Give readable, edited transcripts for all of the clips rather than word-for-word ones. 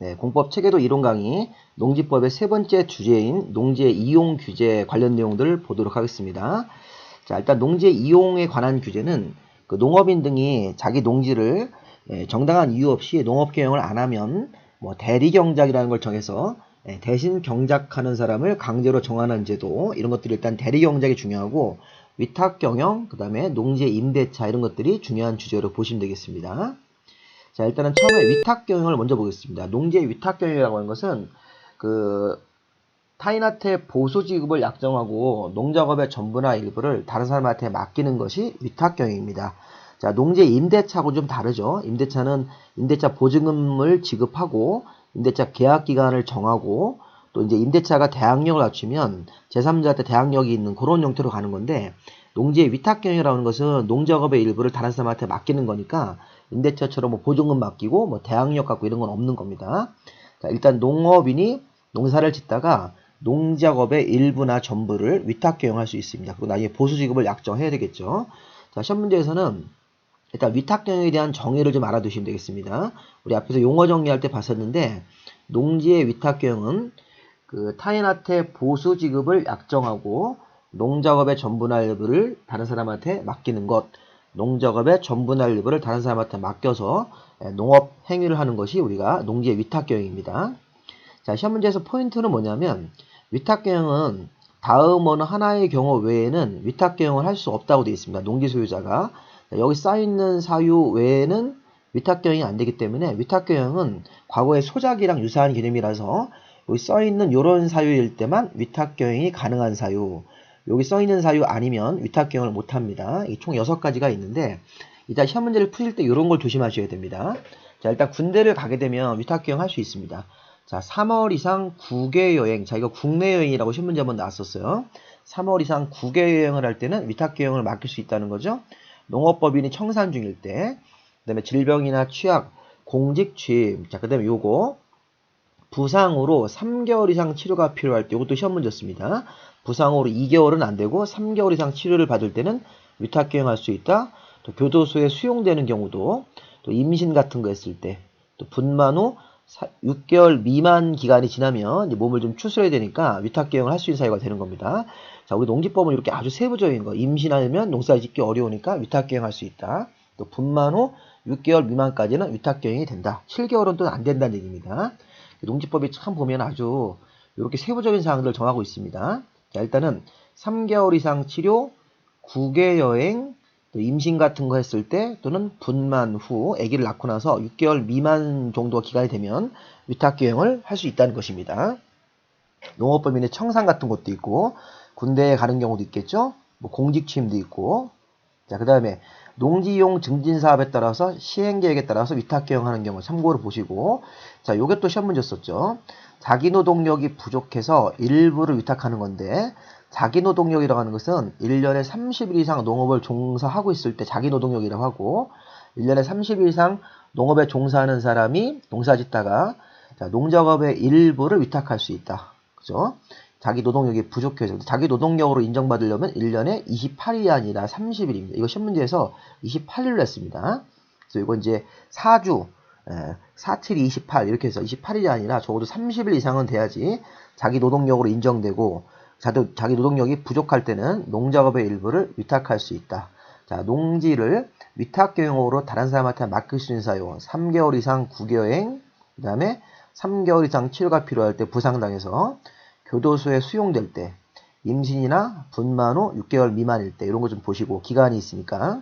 네, 공법 체계도 이론 강의 농지법의 세 번째 주제인 농지의 이용 규제 관련 내용들을 보도록 하겠습니다. 자, 일단 농지의 이용에 관한 규제는 그 농업인 등이 자기 농지를 정당한 이유 없이 농업 경영을 안 하면 뭐 대리경작이라는 걸 정해서 대신 경작하는 사람을 강제로 정하는 제도, 이런 것들이 일단 대리경작이 중요하고, 위탁경영, 그 다음에 농지의 임대차, 이런 것들이 중요한 주제로 보시면 되겠습니다. 자, 일단은 처음에 위탁경영을 먼저 보겠습니다. 농지의 위탁경영이라고 하는 것은 그 타인한테 보수지급을 약정하고 농작업의 전부나 일부를 다른 사람한테 맡기는 것이 위탁경영입니다. 자, 농지의 임대차하고 좀 다르죠. 임대차는 임대차 보증금을 지급하고 임대차 계약 기간을 정하고, 또 이제 임대차가 대항력을 갖추면 제3자한테 대항력이 있는 그런 형태로 가는 건데, 농지의 위탁경영이라는 것은 농작업의 일부를 다른 사람한테 맡기는 거니까 임대차처럼 뭐 보증금 맡기고 뭐 대항력 갖고 이런 건 없는 겁니다. 자, 일단 농업인이 농사를 짓다가 농작업의 일부나 전부를 위탁경영할 수 있습니다. 그리고 나중에 보수지급을 약정해야 되겠죠. 자, 시험 문제에서는 일단 위탁경영에 대한 정의를 좀 알아두시면 되겠습니다. 우리 앞에서 용어 정리할 때 봤었는데, 농지의 위탁경영은 그 타인한테 보수지급을 약정하고 농작업의 전부나 일부를 다른 사람한테 맡기는 것, 농작업의 전부나 일부를 다른 사람한테 맡겨서 농업 행위를 하는 것이 우리가 농지의 위탁경영입니다. 자, 시험 문제에서 포인트는 뭐냐면, 위탁경영은 다음 어느 하나의 경우 외에는 위탁경영을 할 수 없다고 되어 있습니다. 농지 소유자가. 자, 여기 써있는 사유 외에는 위탁경영이 안 되기 때문에, 위탁경영은 과거의 소작이랑 유사한 개념이라서 여기 써있는 이런 사유일 때만 위탁경영이 가능한 사유, 여기 써있는 사유 아니면 위탁경영을 못합니다. 총 6가지가 있는데, 일단 시험 문제를 푸실 때 이런 걸 조심하셔야 됩니다. 자, 일단 군대를 가게 되면 위탁경영 할 수 있습니다. 자, 3월 이상 국외 여행. 자, 이거 국내 여행이라고 시험 문제 한번 나왔었어요. 3월 이상 국외 여행을 할 때는 위탁경영을 맡길 수 있다는 거죠. 농업법인이 청산 중일 때, 그 다음에 질병이나 취약, 공직 취임. 자, 그 다음에 요거 부상으로 3개월 이상 치료가 필요할 때, 이것도 시험 문제였습니다. 부상으로 2개월은 안 되고 3개월 이상 치료를 받을 때는 위탁경영할 수 있다. 또 교도소에 수용되는 경우도, 또 임신 같은 거 했을 때, 또 분만 후 6개월 미만 기간이 지나면 몸을 좀 추스려야 되니까 위탁경영을 할 수 있는 사유가 되는 겁니다. 자, 우리 농지법은 이렇게 아주 세부적인 거, 임신하면 농사 짓기 어려우니까 위탁경영 할 수 있다. 또 분만 후 6개월 미만까지는 위탁경영이 된다. 7개월은 또 안 된다는 얘기입니다. 농지법이 참 보면 아주 이렇게 세부적인 사항들을 정하고 있습니다. 자, 일단은 3개월 이상 치료, 국외 여행, 또 임신 같은 거 했을 때, 또는 분만 후 아기를 낳고 나서 6개월 미만 정도 기간이 되면 위탁경영을 할 수 있다는 것입니다. 농업법인의 청산 같은 것도 있고, 군대에 가는 경우도 있겠죠. 뭐 공직 취임도 있고. 자, 그 다음에 농지이용 증진사업에 따라서 시행계획에 따라서 위탁경영하는 경우 참고로 보시고, 자, 요게 또 시험 문제였었죠. 자기 노동력이 부족해서 일부를 위탁하는 건데, 자기 노동력이라고 하는 것은 1년에 30일 이상 농업을 종사하고 있을 때 자기 노동력이라고 하고, 1년에 30일 이상 농업에 종사하는 사람이 농사 짓다가 농작업의 일부를 위탁할 수 있다. 그죠? 자기 노동력이 부족해서. 자기 노동력으로 인정받으려면 1년에 28일이 아니라 30일입니다. 이거 시험 문제에서 28일로 했습니다. 그래서 이거 이제 4주, 4, 7, 28 이렇게 해서 28일이 아니라 적어도 30일 이상은 돼야지 자기 노동력으로 인정되고, 자기 노동력이 부족할 때는 농작업의 일부를 위탁할 수 있다. 자, 농지를 위탁경영으로 다른 사람한테 맡길 수 있는 사유, 3개월 이상 국외여행, 그 다음에 3개월 이상 치료가 필요할 때 부상당해서, 교도소에 수용될 때, 임신이나 분만 후 6개월 미만일 때, 이런 거 좀 보시고, 기간이 있으니까.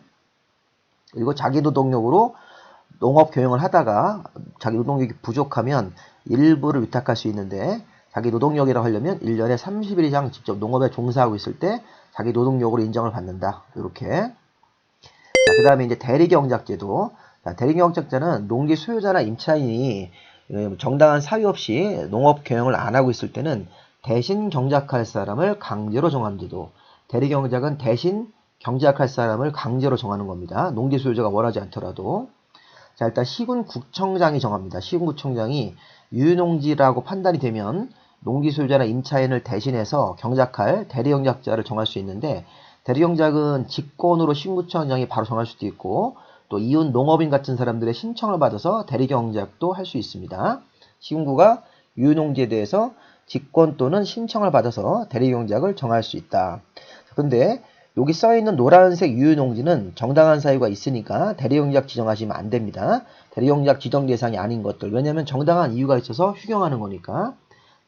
그리고 자기 노동력으로 농업 경영을 하다가 자기 노동력이 부족하면 일부를 위탁할 수 있는데, 자기 노동력이라고 하려면 1년에 30일 이상 직접 농업에 종사하고 있을 때 자기 노동력으로 인정을 받는다. 이렇게. 자, 그 다음에 이제 대리경작제도. 자, 대리경작자는 농지 소유자나 임차인이 정당한 사유 없이 농업 경영을 안 하고 있을 때는 대신 경작할 사람을 강제로 정하는 제도. 대리경작은 대신 경작할 사람을 강제로 정하는 겁니다. 농지 소유자가 원하지 않더라도. 자, 일단 시군구청장이 정합니다. 시군구청장이 유농지라고 판단이 되면 농지 소유자나 임차인을 대신해서 경작할 대리경작자를 정할 수 있는데, 대리경작은 직권으로 시군구청장이 바로 정할 수도 있고, 또 이웃 농업인 같은 사람들의 신청을 받아서 대리경작도 할 수 있습니다. 시군구가 유효농지에 대해서 직권 또는 신청을 받아서 대리경작을 정할 수 있다. 근데 여기 써있는 노란색 유효농지는 정당한 사유가 있으니까 대리경작 지정하시면 안 됩니다. 대리경작 지정 대상이 아닌 것들. 왜냐하면 정당한 이유가 있어서 휴경하는 거니까.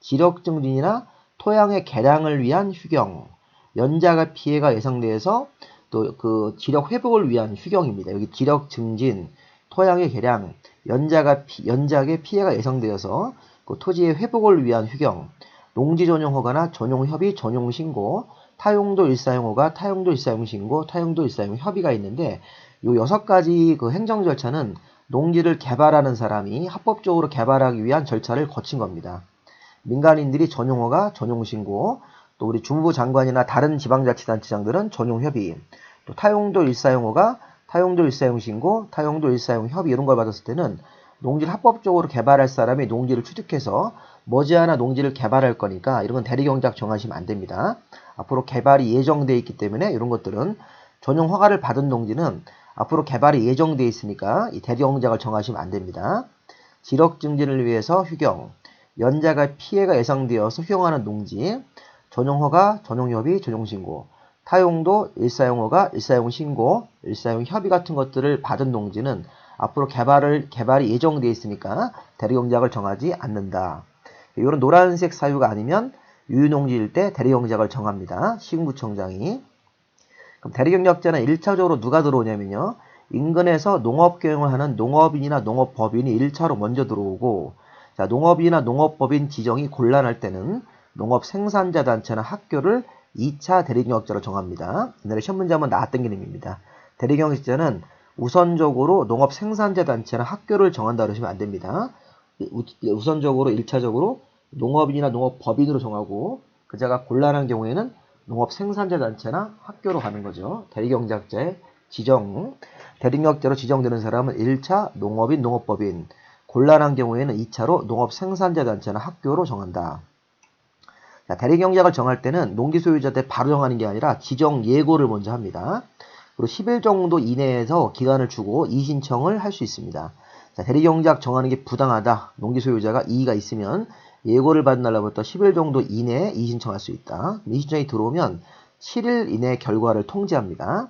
지력증진이나 토양의 개량을 위한 휴경, 연작의 피해가 예상돼서 또 그 지력 회복을 위한 휴경입니다. 여기 지력 증진, 토양의 개량, 연작의 피해가 예상되어서 그 토지의 회복을 위한 휴경, 농지 전용 허가나 전용 협의, 전용 신고, 타용도 일사용허가, 타용도 일사용 신고, 타용도 일사용 협의가 있는데 요 6가지 그 행정 절차는 농지를 개발하는 사람이 합법적으로 개발하기 위한 절차를 거친 겁니다. 민간인들이 전용허가, 전용신고, 또 우리 주무부 장관이나 다른 지방자치단체장들은 전용협의, 또 타용도 일사용허가, 타용도 일사용신고, 타용도 일사용협의 이런 걸 받았을 때는 농지를 합법적으로 개발할 사람이 농지를 취득해서 머지않아 농지를 개발할 거니까 이런 건 대리경작 정하시면 안 됩니다. 앞으로 개발이 예정되어 있기 때문에 이런 것들은 전용 허가를 받은 농지는 앞으로 개발이 예정되어 있으니까 이 대리경작을 정하시면 안 됩니다. 지력 증진을 위해서 휴경, 연작의 피해가 예상되어서 휴경하는 농지, 전용허가, 전용협의, 전용신고, 타용도, 일사용허가, 일사용신고, 일사용협의 같은 것들을 받은 농지는 앞으로 개발이 예정되어 있으니까 대리경작을 정하지 않는다. 이런 노란색 사유가 아니면 유효농지일 때 대리경작을 정합니다. 시군구청장이. 그럼 대리경작자는 1차적으로 누가 들어오냐면요. 인근에서 농업경영을 하는 농업인이나 농업법인이 1차로 먼저 들어오고, 자, 농업인이나 농업법인 지정이 곤란할 때는 농업생산자단체나 학교를 2차 대리경작자로 정합니다. 옛날에 시험 문제 한번 나왔던 개념입니다. 대리경작자는 우선적으로 농업생산자단체나 학교를 정한다 그러시면 안 됩니다. 우선적으로 1차적으로 농업인이나 농업법인으로 정하고 그자가 곤란한 경우에는 농업생산자단체나 학교로 가는 거죠. 대리경작자의 지정. 대리경작자로 지정되는 사람은 1차 농업인, 농업법인, 곤란한 경우에는 2차로 농업생산자단체나 학교로 정한다. 자, 대리경작을 정할 때는 농지 소유자한테 바로 정하는 게 아니라 지정 예고를 먼저 합니다. 그리고 10일 정도 이내에서 기간을 주고 이의신청을 할 수 있습니다. 자, 대리경작 정하는 게 부당하다. 농지 소유자가 이의가 있으면 예고를 받은 날로부터 10일 정도 이내에 이의신청할 수 있다. 이의신청이 들어오면 7일 이내 결과를 통지합니다.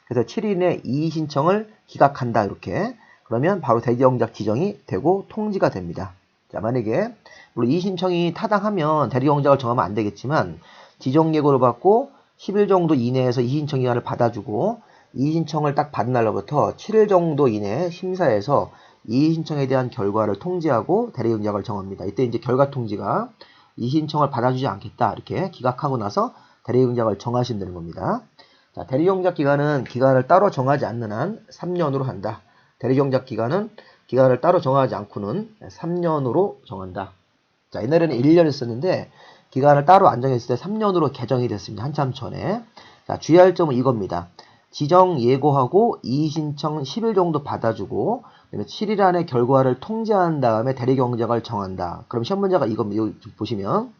그래서 7일 이내 이의신청을 기각한다. 이렇게. 그러면 바로 대리경작 지정이 되고 통지가 됩니다. 자, 만약에 물론 이의신청이 타당하면 대리경작을 정하면 안 되겠지만 지정 예고를 받고 10일 정도 이내에서 이의신청 기간을 받아주고 이의신청을 딱 받은 날로부터 7일 정도 이내에 심사해서 이의신청에 대한 결과를 통지하고 대리경작을 정합니다. 이때 이제 결과 통지가 이의신청을 받아주지 않겠다 이렇게 기각하고 나서 대리경작을 정하시면 되는 겁니다. 자, 대리경작 기간을 따로 정하지 않는 한 3년으로 한다. 대리경작 기간을 따로 정하지 않고는 3년으로 정한다. 자, 옛날에는 1년을 썼는데 기간을 따로 안 정했을 때 3년으로 개정이 됐습니다. 한참 전에. 자, 주의할 점은 이겁니다. 지정 예고하고 이의신청 10일 정도 받아주고 그다음에 7일 안에 결과를 통지한 다음에 대리경작을 정한다. 그럼 시험 문제가 이겁니다. 여기 보시면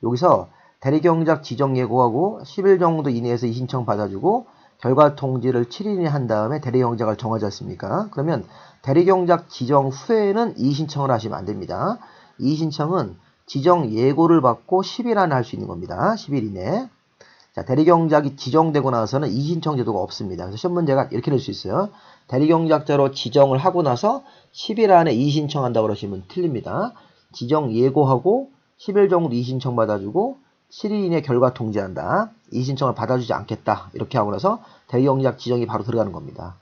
여기서 대리경작 지정 예고하고 10일 정도 이내에서 이의신청 받아주고 결과 통지를 7일이내 한 다음에 대리경작을 정하지 않습니까? 그러면 대리경작 지정 후에는 이의신청을 하시면 안 됩니다. 이의신청은 지정 예고를 받고 10일 안에 할 수 있는 겁니다. 10일 이내. 자, 대리경작이 지정되고 나서는 이의신청 제도가 없습니다. 그래서 시험 문제가 이렇게 낼 수 있어요. 대리경작자로 지정을 하고 나서 10일 안에 이의신청한다고 그러시면 틀립니다. 지정 예고하고 10일 정도 이의신청 받아주고 7일 이내 결과 통지한다. 이의신청을 받아주지 않겠다. 이렇게 하고 나서 대리경작 지정이 바로 들어가는 겁니다.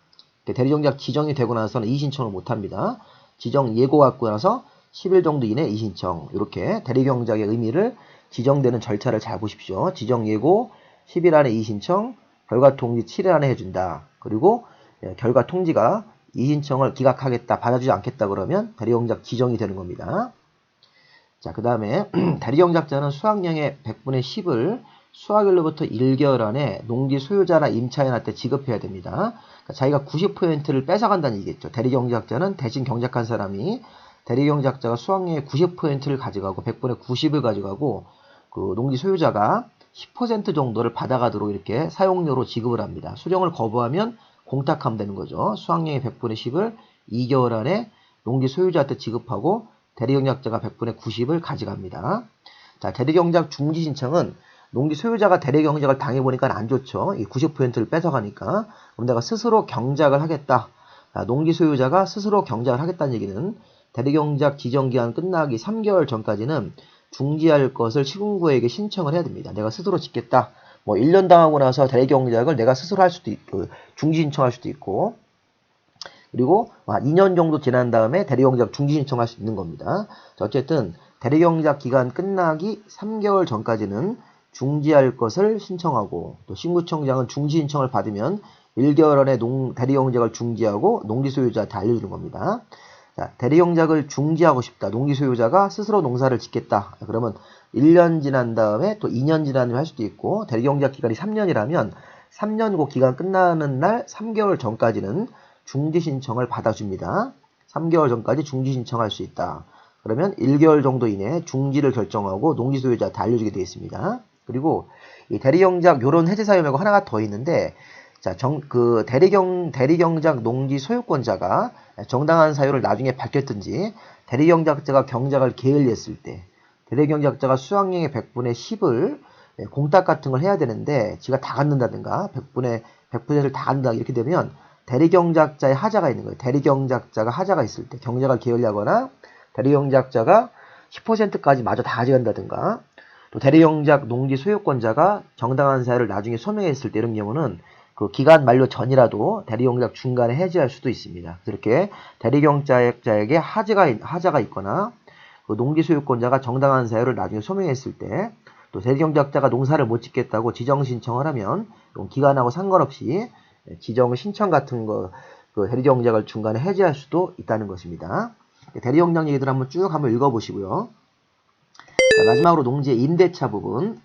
대리경작 지정이 되고 나서는 이의신청을 못합니다. 지정 예고 갖고 나서 10일 정도 이내 이의신청. 이렇게 대리경작의 의미를 지정되는 절차를 잘 보십시오. 지정 예고, 10일 안에 이의신청, 결과 통지 7일 안에 해준다. 그리고 결과 통지가 이의신청을 기각하겠다, 받아주지 않겠다 그러면 대리경작 지정이 되는 겁니다. 자, 그 다음에 대리경작자는 수확량의 100분의 10을 수확일로부터 1개월 안에 농지 소유자나 임차인한테 지급해야 됩니다. 그러니까 자기가 90%를 뺏어간다는 얘기겠죠. 대리경작자는 대신 경작한 사람이 대리경작자가 수확량의 90%를 가져가고 100분의 90을 가져가고 그 농지 소유자가 10% 정도를 받아가도록 이렇게 사용료로 지급을 합니다. 수령을 거부하면 공탁하면 되는 거죠. 수확량의 100분의 10을 2개월 안에 농지 소유자한테 지급하고 대리경작자가 100분의 90을 가져갑니다. 자, 대리경작 중지 신청은 농지 소유자가 대리경작을 당해보니까 안 좋죠. 이 90%를 뺏어가니까. 그럼 내가 스스로 경작을 하겠다. 자, 농지 소유자가 스스로 경작을 하겠다는 얘기는 대리경작 지정기한 끝나기 3개월 전까지는 중지할 것을 시군구에게 신청을 해야 됩니다. 내가 스스로 짓겠다. 뭐 1년 당하고 나서 대리경작을 내가 스스로 할 수도 있고, 중지 신청할 수도 있고, 그리고 2년 정도 지난 다음에 대리경작 중지 신청할 수 있는 겁니다. 자, 어쨌든 대리경작 기간 끝나기 3개월 전까지는 중지할 것을 신청하고, 또 신구청장은 중지 신청을 받으면 1개월 안에 대리경작을 중지하고 농지 소유자한테 알려주는 겁니다. 자, 대리경작을 중지하고 싶다. 농지 소유자가 스스로 농사를 짓겠다. 그러면 1년 지난 다음에 또 2년 지난 다음에 할 수도 있고, 대리경작 기간이 3년이라면 3년 그 기간 끝나는 날 3개월 전까지는 중지 신청을 받아줍니다. 3개월 전까지 중지 신청할 수 있다. 그러면 1개월 정도 이내에 중지를 결정하고 농지 소유자한테 알려주게 되어 있습니다. 그리고 이 대리경작 요런 해제 사유가 하나가 더 있는데, 자, 대리경작 농지 소유권자가 정당한 사유를 나중에 밝혔든지, 대리경작자가 경작을 게을리했을 때, 대리경작자가 수확량의 100분의 10을 공탁 같은 걸 해야 되는데, 지가 다 갖는다든가, 100%를 다 갖는다, 이렇게 되면, 대리경작자의 하자가 있는 거예요. 대리경작자가 하자가 있을 때, 경작을 게을리하거나, 대리경작자가 10%까지 마저 다 가져간다든가, 또 대리경작 농지 소유권자가 정당한 사유를 나중에 소명했을 때, 이런 경우는 그 기간 만료 전이라도 대리경작 중간에 해지할 수도 있습니다. 이렇게 대리경작자에게 하자가 있거나, 그 농지 소유권자가 정당한 사유를 나중에 소명했을 때, 또 대리경작자가 농사를 못 짓겠다고 지정 신청을 하면 기간하고 상관없이 지정 신청 같은 거, 그 대리경작을 중간에 해지할 수도 있다는 것입니다. 대리경작 얘기들 한번 쭉 읽어보시고요. 자, 마지막으로 농지의 임대차 부분.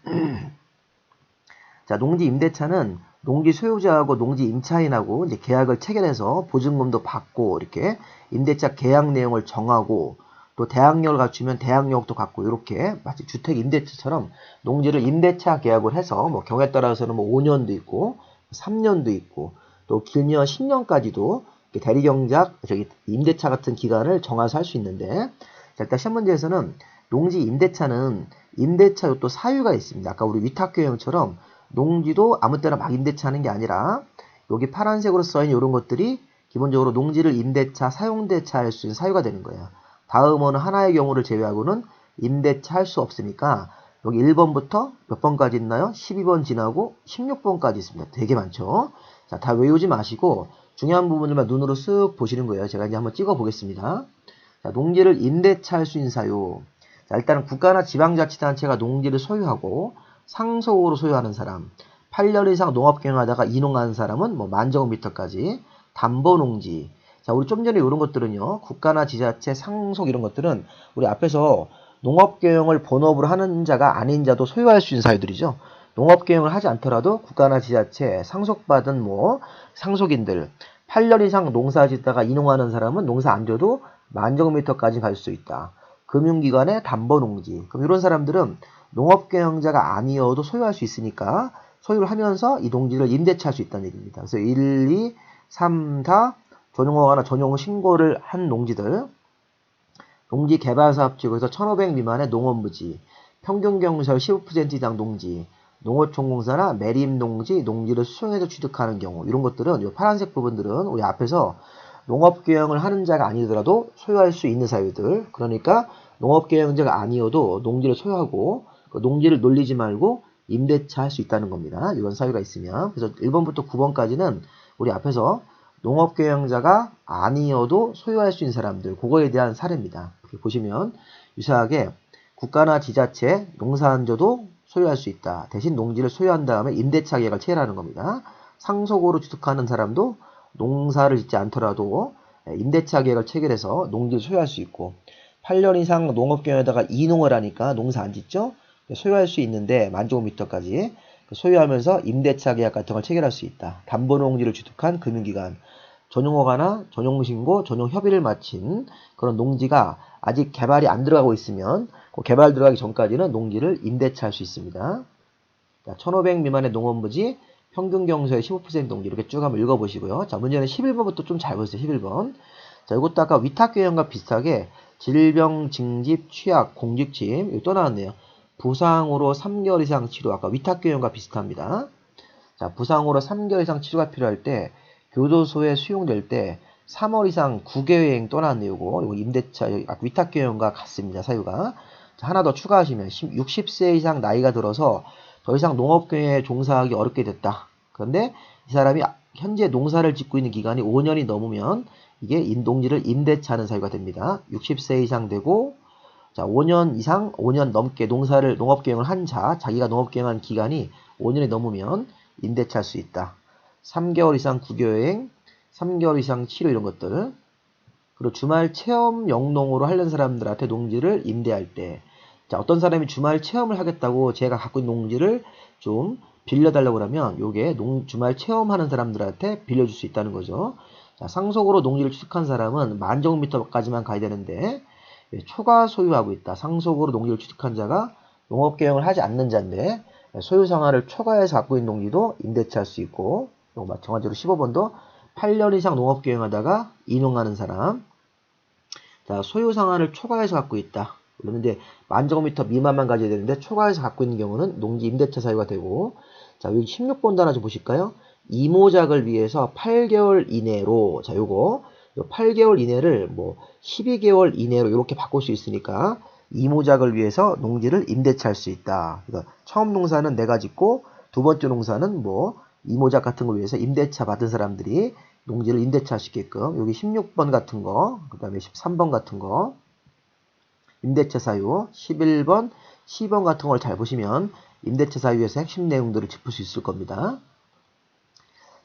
자, 농지 임대차는 농지 소유자하고 농지 임차인하고 이제 계약을 체결해서 보증금도 받고, 이렇게 임대차 계약 내용을 정하고, 또 대항력을 갖추면 대항력도 갖고, 이렇게 마치 주택 임대차처럼 농지를 임대차 계약을 해서 뭐 경우에 따라서는 뭐 5년도 있고 3년도 있고, 또 길면 10년까지도 대리경작 임대차 같은 기간을 정해서 할 수 있는데, 자, 일단 시험 문제에서는 농지 임대차는 임대차 또 사유가 있습니다. 아까 우리 위탁교형처럼 농지도 아무 때나 막 임대차 하는 게 아니라, 여기 파란색으로 써있는 이런 것들이 기본적으로 농지를 임대차, 사용대차 할 수 있는 사유가 되는 거예요. 다음은 하나의 경우를 제외하고는 임대차 할 수 없으니까, 여기 1번부터 몇 번까지 있나요? 12번 지나고 16번까지 있습니다. 되게 많죠? 자, 다 외우지 마시고 중요한 부분들만 눈으로 쓱 보시는 거예요. 제가 이제 한번 찍어 보겠습니다. 자, 농지를 임대차 할 수 있는 사유. 자, 일단은 국가나 지방자치단체가 농지를 소유하고 상속으로 소유하는 사람, 8년 이상 농업경영하다가 이농하는 사람은 뭐 10,000제곱미터까지, 담보농지. 자, 우리 좀 전에 이런 것들은요, 국가나 지자체 상속 이런 것들은 우리 앞에서 농업경영을 본업으로 하는 자가 아닌 자도 소유할 수 있는 사유들이죠. 농업경영을 하지 않더라도 국가나 지자체 상속받은 뭐 상속인들, 8년 이상 농사 짓다가 이농하는 사람은 농사 안 져도 10,000제곱미터까지 갈 수 있다. 금융기관의 담보농지. 그럼 이런 사람들은 농업경영자가 아니어도 소유할 수 있으니까 소유를 하면서 이 농지를 임대차 할 수 있다는 얘기입니다. 그래서 1, 2, 3, 4 전용허가나 전용 신고를 한 농지들, 농지개발사업지구에서 1,500 미만의 농업부지, 평균경설 15% 이상 농지, 농어촌공사나 매립농지, 농지를 수용해서 취득하는 경우, 이런 것들은, 이 파란색 부분들은 우리 앞에서 농업경영을 하는 자가 아니더라도 소유할 수 있는 사유들. 그러니까 농업경영자가 아니어도 농지를 소유하고 그 농지를 놀리지 말고 임대차 할 수 있다는 겁니다. 이런 사유가 있으면. 그래서 1번부터 9번까지는 우리 앞에서 농업경영자가 아니어도 소유할 수 있는 사람들, 그거에 대한 사례입니다. 이렇게 보시면 유사하게 국가나 지자체 농사안져도 소유할 수 있다. 대신 농지를 소유한 다음에 임대차 계약을 체결하는 겁니다. 상속으로 취득하는 사람도 농사를 짓지 않더라도 임대차 계약을 체결해서 농지를 소유할 수 있고, 8년 이상 농업경영에다가 이농을 하니까 농사 안 짓죠? 소유할 수 있는데 10,000제곱미터까지 소유하면서 임대차 계약 같은 걸 체결할 수 있다. 담보농지를 취득한 금융기관, 전용허가나 전용신고, 전용협의를 마친 그런 농지가 아직 개발이 안 들어가고 있으면 그 개발 들어가기 전까지는 농지를 임대차 할 수 있습니다. 1,500 미만의 농업부지, 평균경소의 15% 농지, 이렇게 쭉 한번 읽어보시고요. 자, 문제는 11번부터 좀 잘 보세요. 11번. 자, 이것도 아까 위탁교형과 비슷하게 질병, 징집, 취약, 공직침, 이거 또 나왔네요. 부상으로 3개월 이상 치료, 아까 위탁교연과 비슷합니다. 자, 부상으로 3개월 이상 치료가 필요할 때, 교도소에 수용될 때, 3월 이상 국외여행 또 나왔네요. 이거 임대차, 위탁교연과 같습니다. 사유가. 자, 하나 더 추가하시면, 60세 이상 나이가 들어서 더 이상 농업경에 종사하기 어렵게 됐다. 그런데 이 사람이 현재 농사를 짓고 있는 기간이 5년이 넘으면 이게 농지를 임대차하는 사유가 됩니다. 60세 이상 되고, 자, 5년 이상, 5년 넘게 농업경영을 한 자, 자기가 농업경영한 기간이 5년이 넘으면 임대차할 수 있다. 3개월 이상 국외여행, 3개월 이상 치료 이런 것들. 그리고 주말 체험 영농으로 하려는 사람들한테 농지를 임대할 때, 자, 어떤 사람이 주말 체험을 하겠다고 제가 갖고 있는 농지를 좀 빌려달라고 하면 요게 주말 체험하는 사람들한테 빌려줄 수 있다는 거죠. 자, 상속으로 농지를 취득한 사람은 10,000제곱미터까지만 가야 되는데 초과 소유하고 있다. 상속으로 농지를 취득한 자가 농업경영을 하지 않는 자인데 소유상한을 초과해서 갖고 있는 농지도 임대차할 수 있고, 마찬가지로 15번도 8년 이상 농업경영하다가 이농하는 사람. 자, 소유상한을 초과해서 갖고 있다. 그런데 10,000제곱미터 미만만 가져야 되는데 초과해서 갖고 있는 경우는 농지 임대차 사유가 되고, 자, 여기 16번도 하나 좀 보실까요? 이모작을 위해서 8개월 이내로, 자, 요거 8개월 이내를 뭐 12개월 이내로 이렇게 바꿀 수 있으니까 이모작을 위해서 농지를 임대차할 수 있다. 그러니까 처음 농사는 내가 짓고 두 번째 농사는 뭐 이모작 같은 걸 위해서 임대차 받은 사람들이 농지를 임대차 할 수 있게끔, 여기 16번 같은 거, 그 다음에 13번 같은 거, 임대차 사유, 11번, 12번 같은 걸 잘 보시면 임대차 사유에서 핵심 내용들을 짚을 수 있을 겁니다.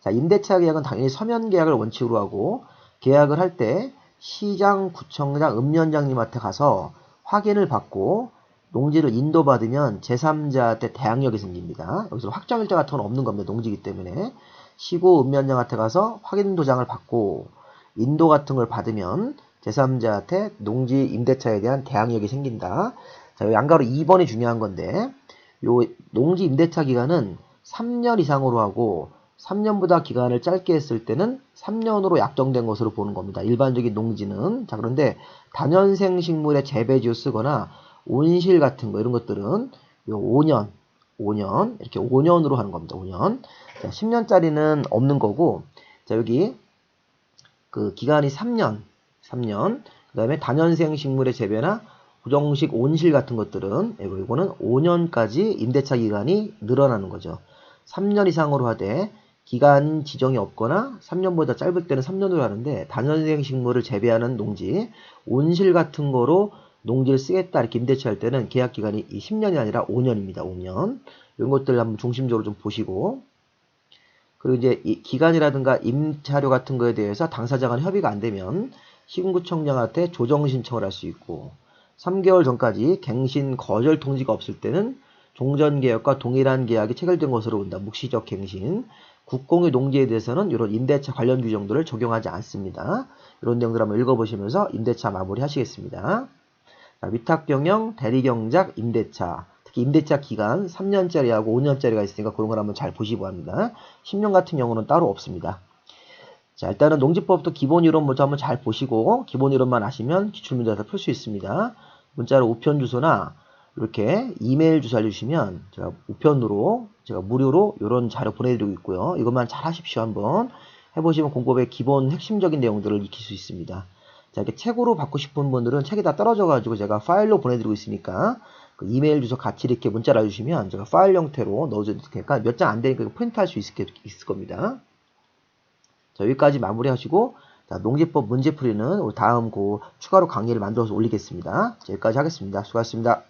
자, 임대차 계약은 당연히 서면 계약을 원칙으로 하고, 계약을 할 때 시장, 구청장, 읍면장님한테 가서 확인을 받고 농지를 인도받으면 제3자한테 대항력이 생깁니다. 여기서 확정일자 같은 건 없는 겁니다. 농지이기 때문에. 시고 읍면장한테 가서 확인 도장을 받고 인도 같은 걸 받으면 제3자한테 농지 임대차에 대한 대항력이 생긴다. 자, 양가로 2번이 중요한 건데, 요 농지 임대차 기간은 3년 이상으로 하고 3년보다 기간을 짧게 했을 때는 3년으로 약정된 것으로 보는 겁니다. 일반적인 농지는. 자, 그런데 다년생 식물의 재배지로 쓰거나 온실 같은 거 이런 것들은 요 5년 이렇게 5년으로 하는 겁니다. 5년. 자, 10년짜리는 없는 거고, 자, 여기 그 기간이 3년. 그 다음에 다년생 식물의 재배나 부정식 온실 같은 것들은 이거는 5년까지 임대차 기간이 늘어나는 거죠. 3년 이상으로 하되 기간 지정이 없거나 3년보다 짧을 때는 3년으로 하는데, 다년생 식물을 재배하는 농지, 온실 같은 거로 농지를 쓰겠다 이렇게 임대차 할 때는 계약 기간이 10년이 아니라 5년입니다. 5년. 이런 것들 한번 중심적으로 좀 보시고, 그리고 이제 이 기간이라든가 임차료 같은 거에 대해서 당사자 간 협의가 안 되면 시군구청장한테 조정 신청을 할 수 있고, 3개월 전까지 갱신 거절 통지가 없을 때는 종전계약과 동일한 계약이 체결된 것으로 본다. 묵시적 갱신. 국공유 농지에 대해서는 이런 임대차 관련 규정들을 적용하지 않습니다. 이런 내용들 한번 읽어보시면서 임대차 마무리 하시겠습니다. 자, 위탁경영, 대리경작, 임대차. 특히 임대차 기간 3년짜리하고 5년짜리가 있으니까 그런 걸 한번 잘 보시고 합니다. 10년 같은 경우는 따로 없습니다. 자, 일단은 농지법도 기본 이론 먼저 한번 잘 보시고, 기본 이론만 아시면 기출문제에서 풀 수 있습니다. 문자로 우편 주소나 이렇게 이메일 주소 알려주시면 제가 우편으로, 제가 무료로 이런 자료 보내드리고 있고요. 이것만 잘 하십시오. 한번 해보시면 공법의 기본 핵심적인 내용들을 익힐 수 있습니다. 자, 이렇게 책으로 받고 싶은 분들은 책이 다 떨어져가지고 제가 파일로 보내드리고 있으니까 그 이메일 주소 같이 이렇게 문자를 알려주시면 제가 파일 형태로 넣어줘도 되니까 몇 장 안 되니까 프린트할 수 있을 겁니다. 자, 여기까지 마무리하시고, 자, 농지법 문제풀이는 다음 추가로 강의를 만들어서 올리겠습니다. 자, 여기까지 하겠습니다. 수고하셨습니다.